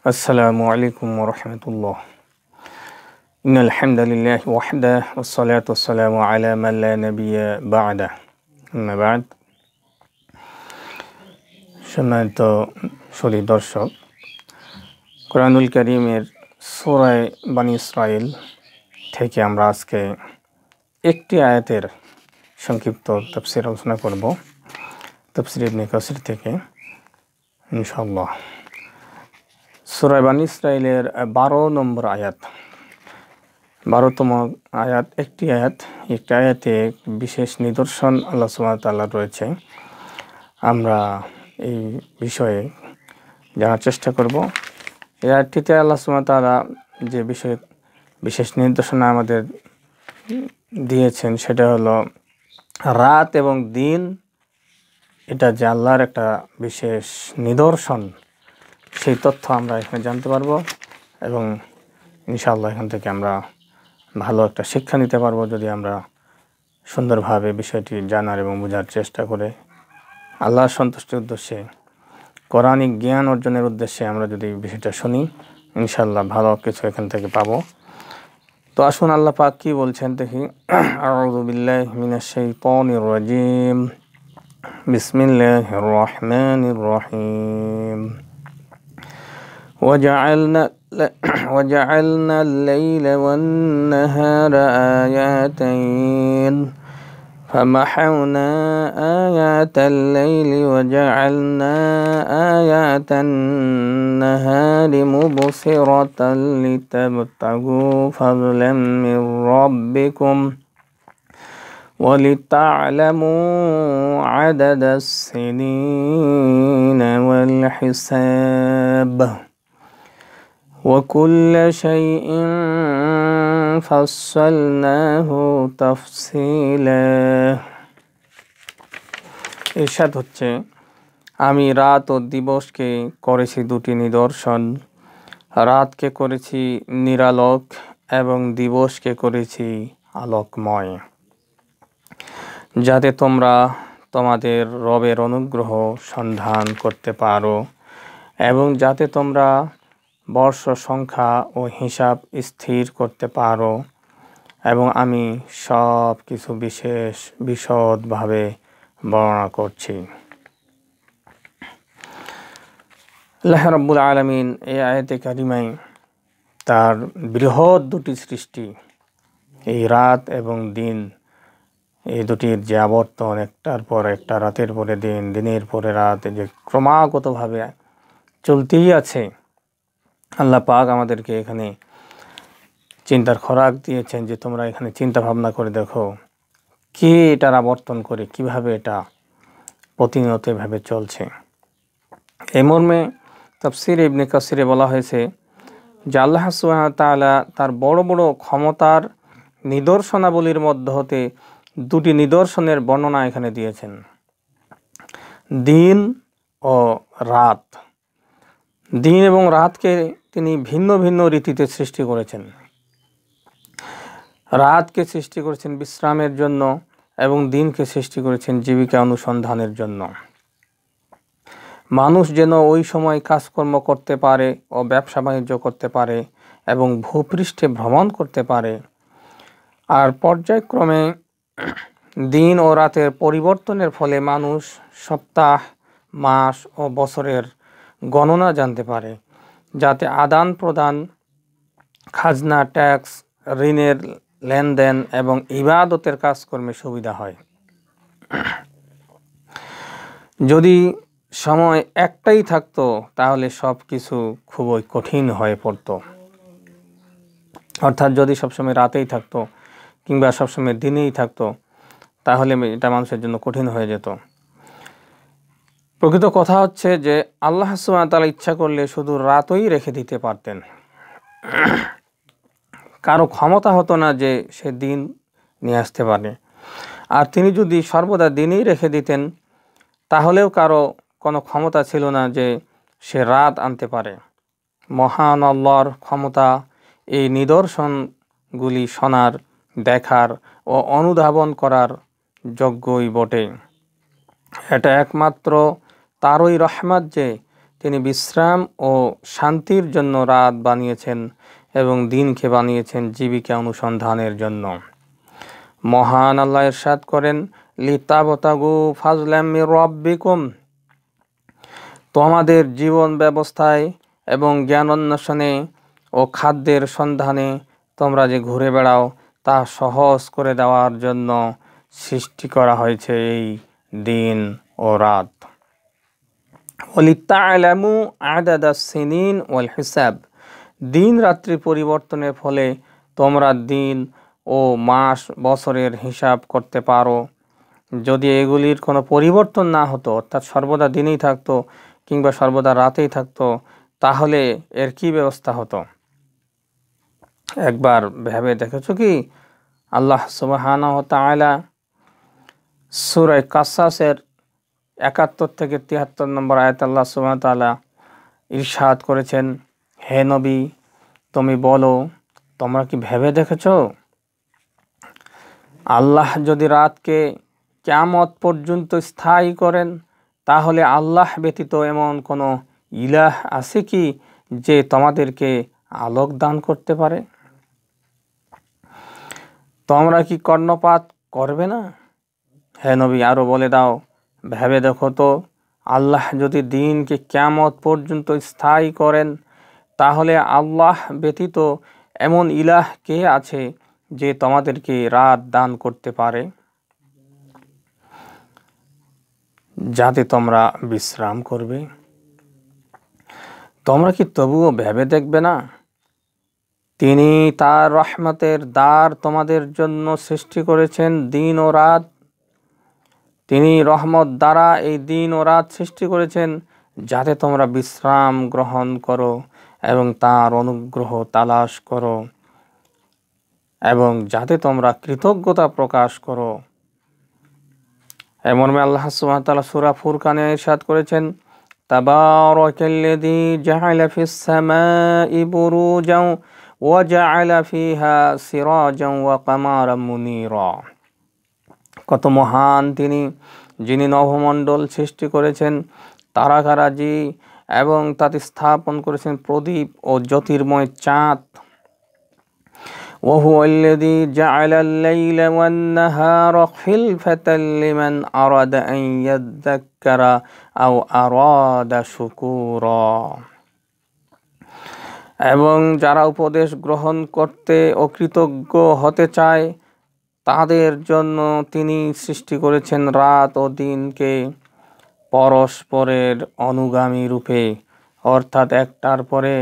আসসালামু আলাইকুম ওয়া রাহমাতুল্লাহ। ইন্নাল হামদালিল্লাহি ওয়াহদাহু ওয়াসসালাতু ওয়াসসালামু আলা মান লা নাবিয়্যা বা'দাহু। আম্মা বা'দ। সম্মানিত সুধী দর্শক, কোরআনুল কারীমের সূরা বনী ইসরাঈল থেকে আমরা আজকে একটি আয়াতের সংক্ষিপ্ত তাফসীর আলোচনা করব। তাফসীর ইবনে কাসির থেকে ইনশাআল্লাহ। সূরা বনী ইসরাঈলের 12 নম্বর আয়াত, 12তম আয়াত। একটি আয়াতে বিশেষ নিদর্শন আল্লাহ সুবহানাহু ওয়া তাআলার রয়েছে। আমরা এই বিষয়ে জানার চেষ্টা করব। এই আয়াতটিতে আল্লাহ সুবহানাহু ওয়া তাআলা যে বিষয়ে বিশেষ নির্দেশনা আমাদের দিয়েছেন সেটা হলো রাত এবং দিন, এটা যে আল্লাহর একটা বিশেষ নিদর্শন, সেই তথ্য আমরা এখানে জানতে পারবো এবং ইনশাআল্লাহ এখান থেকে আমরা ভালো একটা শিক্ষা নিতে পারবো যদি আমরা সুন্দরভাবে বিষয়টি জানার এবং বোঝার চেষ্টা করে আল্লাহর সন্তুষ্টির উদ্দেশ্যে, কোরআনিক জ্ঞান অর্জনের উদ্দেশ্যে আমরা যদি বিষয়টা শুনি, ইনশাআল্লাহ ভালো কিছু এখান থেকে পাবো। তো আসুন আল্লাহ পাক কি বলছেন দেখি। আউযু বিল্লাহি মিনাশ শাইতানির রাজিম। বিসমিল্লাহির রহমানির রহিম। وجعلنا الليل والنهار آياتين فمحونا آيات الليل وجعلنا آيات النهار مبصرة لتبتغوا فضلا من ربكم ولتعلموا عدد السنين والحساب وكل شيء فصلناه تفصيلا। ইরশাদ হচ্ছে, আমি রাত ও দিবসকে করেছি দুটি নিদর্শন। রাতকে করেছি নিরালোক এবং দিবসকে করেছি আলোকময়, যাতে তোমরা তোমাদের রবের অনুগ্রহ সন্ধান করতে পারো এবং যাতে তোমরা বর্ষ সংখ্যা ও হিসাব স্থির করতে পারো। এবং আমি সব কিছু বিশদভাবে বর্ণনা করছি। আল্লাহ রাব্বুল আলামিন এই আয়াতে কারিমায় তার বৃহৎ দুটি সৃষ্টি, এই রাত এবং দিন, এই দুটির যে আবর্তন, একটার পর একটা, রাতের পরে দিন, দিনের পরে রাত, যে ক্রমাগতভাবে চলতেই আছে, আল্লাহ পাক আমাদেরকে এখানে চিন্তার খোরাক দিয়েছেন যে তোমরা এখানে চিন্তা ভাবনা করে দেখো কে এটার আবর্তন করে, কিভাবে এটা প্রতিনিয়ত এভাবে চলছে। এই মর্মে তাফসীর ইবনে কাসিরে বলা হয়েছে যে আল্লাহ সুবহানাহু ওয়া তাআলা তার বড় বড় ক্ষমতার নিদর্শনাবলীর মধ্য হতে দুটি নিদর্শনের বর্ণনা এখানে দিয়েছেন, দিন ও রাত। দিন এবং রাতকে তিনি ভিন্ন ভিন্ন রীতিতে সৃষ্টি করেছেন। রাতকে সৃষ্টি করেছেন বিশ্রামের জন্য এবং দিনকে সৃষ্টি করেছেন জীবিকা অনুসন্ধানের জন্য। মানুষ যেন ওই সময় কাজকর্ম করতে পারে ও ব্যবসা বাণিজ্য করতে পারে এবং ভূপৃষ্ঠে ভ্রমণ করতে পারে। আর পর্যায়ক্রমে দিন ও রাতের পরিবর্তনের ফলে মানুষ সপ্তাহ, মাস ও বছরের গণনা জানতে পারে, যাতে আদান প্রদান, খাজনা, ট্যাক্স, ঋণের লেনদেন এবং ইবাদতের কাজকর্মে সুবিধা হয়। যদি সময় একটাই থাকতো তাহলে সব কিছু খুবই কঠিন হয়ে পড়তো। অর্থাৎ যদি সবসময় রাতেই থাকতো কিংবা সবসময় দিনেই থাকতো তাহলে এটা মানুষের জন্য কঠিন হয়ে যেত। প্রকৃত কথা হচ্ছে যে আল্লাহ সুবহানাহু ওয়া তাআলা ইচ্ছা করলে শুধু রাতই রেখে দিতে পারতেন। কারো ক্ষমতা হতো না যে সে দিন নিয়ে আসতে পারে। আর তিনি যদি সর্বদা দিনই রেখে দিতেন তাহলেও কারো কোনো ক্ষমতা ছিল না যে সে রাত আনতে পারে। মহান আল্লাহর ক্ষমতা এই নিদর্শনগুলি শোনার, দেখার ও অনুধাবন করার যোগ্যই বটে। এটা একমাত্র তারই রহমত যে তিনি বিশ্রাম ও শান্তির জন্য রাত বানিয়েছেন এবং দিনকে বানিয়েছেন জীবিকা অনুসন্ধানের জন্য। মহান আল্লাহ ইরশাদ করেন, লিতাবতাগু ফাজলাম মির রাব্বিকুম, তোমাদের জীবন ব্যবস্থায় এবং জ্ঞান অন্বেষণে ও খাদ্যের সন্ধানে তোমরা যে ঘুরে বেড়াও তা সহজ করে দেওয়ার জন্য সৃষ্টি করা হয়েছে এই দিন ও রাত। ওয়ালিতা'লামু আদাদাস সিনিন ওয়াল হিসাব, দিন রাত্রি পরিবর্তনের ফলে তোমরা দিন ও মাস বছরের হিসাব করতে পারো। যদি এগুলির কোনো পরিবর্তন না হতো, অর্থাৎ সর্বদা দিনেই থাকতো কিংবা সর্বদা রাতেই থাকতো, তাহলে এর কি ব্যবস্থা হতো? একবার ভেবে দেখেছো কি? আল্লাহ সুবহানাহু ওয়া তাআলা সূরা কাসাসের ৭১ থেকে ৭৩ নম্বর আয়াত আল্লাহ সুবহানাহু ওয়া তাআলা ইরশাদ করেছেন, হে নবী, তুমি বলো, তোমরা কি ভেবে দেখেছো আল্লাহ যদি রাতকে কিয়ামত পর্যন্ত স্থায়ী করেন, তাহলে আল্লাহ ব্যতীত এমন কোনো ইলাহ আছে কি যে তোমাদেরকে আলোক দান করতে পারে? তোমরা কি কর্ণপাত করবে না? হে নবী, আরো বলে দাও, ভেবে দেখো তো, আল্লাহ যদি দিনকে কিয়ামত পর্যন্ত স্থায়ী করেন, তাহলে আল্লাহ ব্যতীত এমন ইলাহ কে আছে যে তোমাদেরকে রাত দান করতে পারে, যাতে তোমরা বিশ্রাম করবে? তোমরা কি তবুও ভেবে দেখবে না? তিনি তার রহমতের দ্বার তোমাদের জন্য সৃষ্টি করেছেন দিন ও রাত। তিনি রহমত দ্বারা এই দিন ও রাত সৃষ্টি করেছেন যাতে তোমরা বিশ্রাম গ্রহণ করো এবং তার অনুগ্রহ তালাশ করো এবং যাতে তোমরা কৃতজ্ঞতা প্রকাশ করো। এমন আল্লাহ সুবহানাহু ওয়া তাআলা সূরা ফুরকানে ইরশাদ করেছেন, তাবারাকাল্লাযী জাআলা ফিস সামাই বুরুজান ওয়া জাআলা ফিহা সিরাজান ওয়া কামারাম মুনীরা। কত মহান তিনি, যিনি নভমণ্ডল সৃষ্টি করেছেন, তারকারাজি এবং তাতে স্থাপন করেছেন প্রদীপ ও জ্যোতির্ময় চাঁদ। ওয়াহুয়াল্লাযী জাআলাল লাইলা ওয়ান নাহারা খিলফাতাল লিমান আরাদা আন ইয়াযাক্কারা আও আরাদা শুকুরা। এবং যারা উপদেশ গ্রহণ করতে ও কৃতজ্ঞ হতে চায় তাদের জন্য তিনি সৃষ্টি করেছেন রাত ও দিনকে পরস্পরের অনুগামী রূপে, অর্থাৎ একটার পরে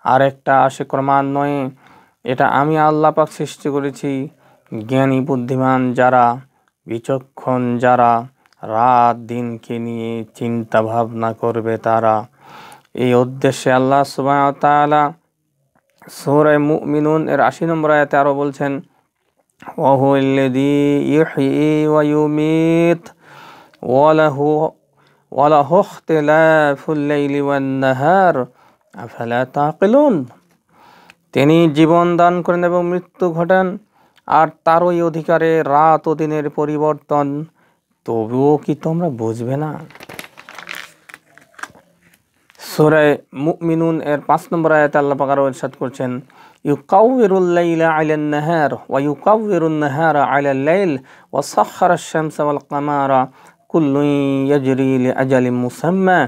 আরেকটা আসে ক্রমান্বয়ে। এটা আমি আল্লাহ পাক সৃষ্টি করেছি। জ্ঞানী বুদ্ধিমান যারা, বিচক্ষণ যারা রাত দিনকে নিয়ে চিন্তা ভাবনা করবে, তারা এই উদ্দেশ্যে আল্লাহ সুবহানাহু ওয়া তাআলা সূরা মুমিনুন এর ৮০ নম্বর আয়াতে আরো বলছেন, ওয়াহুয়াল্লাযী ইহয়ী ওয়া ইউমীত ওয়া লাহু ইখতিলাফুল লাইলি ওয়ান নাহার আফালা তাকিলুন। তিনি জীবন দান করেন এবং মৃত্যু ঘটান, আর তারই অধিকারে রাত ও দিনের পরিবর্তন, তবুও কি তোমরা বুঝবে না? সূরা মুমিনুন এর ৫ নম্বর আয়াতে আল্লাহ পাক আরো ইরশাদ করছেন, ইউকাউবিরুল লাইলা আলান নাহার ওয়া ইউকাউবিরুন নাহারা আলাল লাইল ওয়া সাখখারাশ শামসা ওয়াল কামারা কুল্লুন ইয়াজরি লিআজালিন মুসাম্মা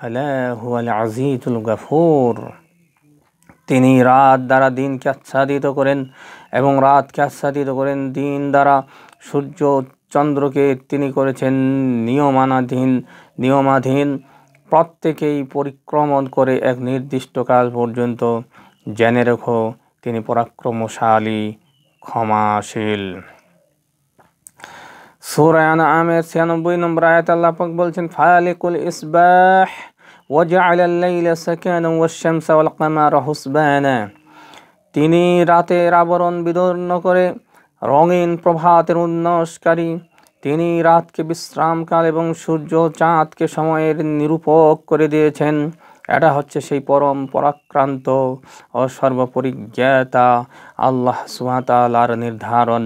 আলা হুয়াল আজিজুল গাফুর। তিনি রাত দ্বারা দিনকে আচ্ছাদিত করেন এবং রাতকে আচ্ছাদিত করেন দিন দ্বারা। সূর্য চন্দ্রকে তিনি করেছেন নিয়মাধীন, প্রত্যেকেই পরিক্রমণ করে এক নির্দিষ্ট কাল পর্যন্ত। জেনে রেখো, তিনি পরাক্রমশালী, ক্ষমাশীল। সূরা আনআমের ৯৬ নম্বর আয়াতে আল্লাহ পাক বলছেন, ফালিকুল ইসবাহ ওয়া জাআলাল লাইলা সাকানা ওয়াশ শামসা ওয়াল কামারা হুসবানা। তিনি রাতের আবরণ বিদীর্ণ করে রঙিন প্রভাতের উন্নয়নকারী। তিনি রাতকে বিশ্রামকাল এবং সূর্য চাঁদকে সময়ের নিরূপক করে দিয়েছেন। এটা হচ্ছে সেই পরম পরাক্রান্ত ও সর্বপরিজ্ঞাতা আল্লাহ সুবহানাহু ওয়া তাআলার নির্ধারণ।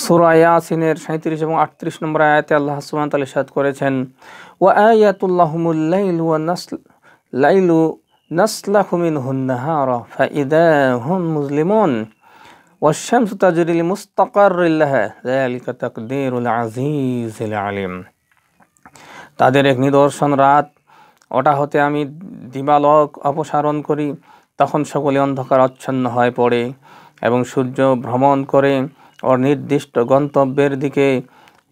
সূরা ইয়াসিনের 37 এবং 38 নম্বর আয়াতে আল্লাহ সুবহানাহু ওয়া তাআলা ইরশাদ করেছেন, ওয়া আয়াতুল্লাহুমুল লাইলু নাসলাখু মিনহুন নাহারা ফাইদা হুম মুজলিমুন ওয়াশ-শামসু তাজরি লিমুস্তাকাররিন লাহা যালিকা তাকদীরুল আজিজিল আলিম। তাদের এক নিদর্শন রাত, ওটা হতে আমি দিবালোক অপসারণ করি, তখন সকলে অন্ধকার আচ্ছন্ন হয়ে পড়ে এবং সূর্য ভ্রমণ করে ওর নির্দিষ্ট গন্তব্যের দিকে।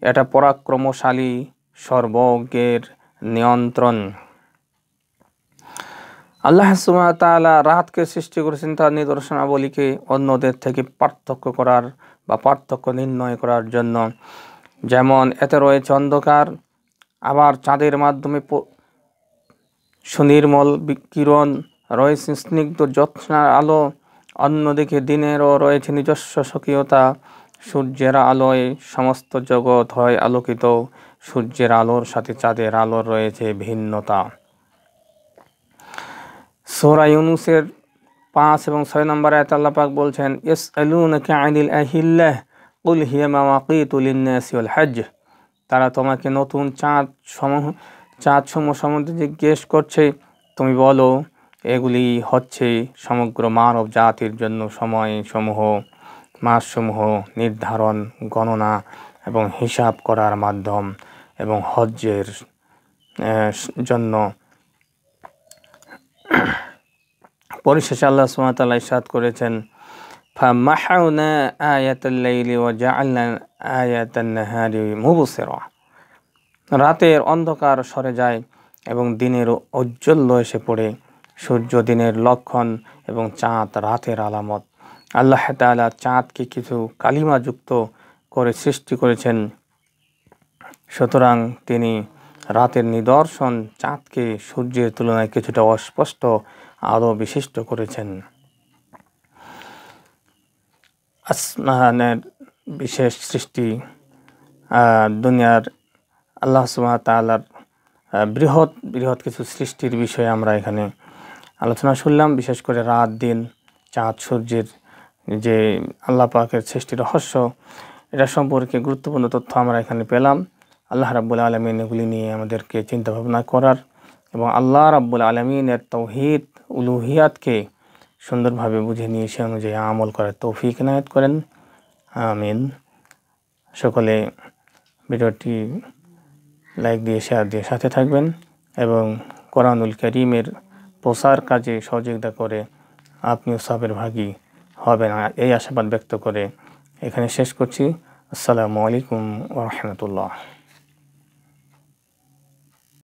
এটা পরাক্রমশালী সর্বজ্ঞের নিয়ন্ত্রণ। আল্লাহ সুবহানাহু ওয়া তাআলা রাতকে সৃষ্টি করেছেন তার নিদর্শনাবলীকে অন্যদের থেকে পার্থক্য করার বা পার্থক্য নির্ণয় করার জন্য। যেমন এতে রয়েছে অন্ধকার, আবার চাঁদের মাধ্যমে সুনির্মল কিরণ, রয়েছে স্নিগ্ধ জ্যোৎস্নার আলো। অন্যদিকে দিনেরও রয়েছে নিজস্ব স্বকীয়তা। সূর্যের আলোয় সমস্ত জগৎ হয় আলোকিত, সূর্যের আলোর সাথে চাঁদের আলোর রয়েছে ভিন্নতা। সূরা ইউনূসের 5 এবং 6 নম্বর আয়াতে আল্লাহ পাক বলছেন, ইয়াসআলুনাকা আনিল আহিল্লাহ কুল হিয়া মাওয়াকিতু লিন-নাসি ওয়াল হজ্জ। তারা তোমাকে নতুন চাঁদসমূহ সম্বন্ধে জিজ্ঞেস করছে, তুমি বলো এগুলি হচ্ছে সমগ্র মানব জাতির জন্য সময়সমূহ, মাসসমূহ নির্ধারণ, গণনা এবং হিসাব করার মাধ্যম এবং হজ্জের জন্য। পরিশেষে আল্লাহ সুবহানাহু ওয়া তাআলা ইরশাদ করেছেন, ফামাহাউনা আয়াতাল লাইলি ওয়া জাআলনা আয়াতান নাহারি মুবসিরা। রাতের অন্ধকার সরে যায় এবং দিনের ঔজ্জ্বল্য এসে পড়ে। সূর্য দিনের লক্ষণ এবং চাঁদ রাতের আলামত। আল্লাহ তাআলা চাঁদকে কিছু কালিমাযুক্ত করে সৃষ্টি করেছেন, সুতরাং তিনি রাতের নিদর্শন চাঁদকে সূর্যের তুলনায় কিছুটা অস্পষ্ট আলো বিশিষ্ট করেছেন। আসমানের বিশেষ সৃষ্টি, দুনিয়ার আল্লাহ সুবহানাহু ওয়া তাআলার বৃহৎ কিছু সৃষ্টির বিষয়ে আমরা এখানে আলোচনা শুনলাম। বিশেষ করে রাত দিন, চাঁদ সূর্যের যে আল্লাহ পাকের সৃষ্টির রহস্য, এটা সম্পর্কে গুরুত্বপূর্ণ তথ্য আমরা এখানে পেলাম। আল্লাহ রাব্বুল আলামিন এগুলি নিয়ে আমাদেরকে চিন্তা ভাবনা করার এবং আল্লাহ রাব্বুল আলামিনের তাওহীদ উলুহিয়াতকে সুন্দরভাবে বুঝে নিয়ে সে অনুযায়ী আমল করার তৌফিক ইনায়াত করেন। আমিন। সকলে ভিডিওটি লাইক দিয়ে শেয়ার দিয়ে সাথে থাকবেন এবং কোরআনুল কারীমের প্রসার কাজে সহযোগিতা করে আপনিও সবের ভাগী হবেন, এই আশাবাদ ব্যক্ত করে এখানে শেষ করছি। আসসালামু আলাইকুম ওয়া রাহমাতুল্লাহ।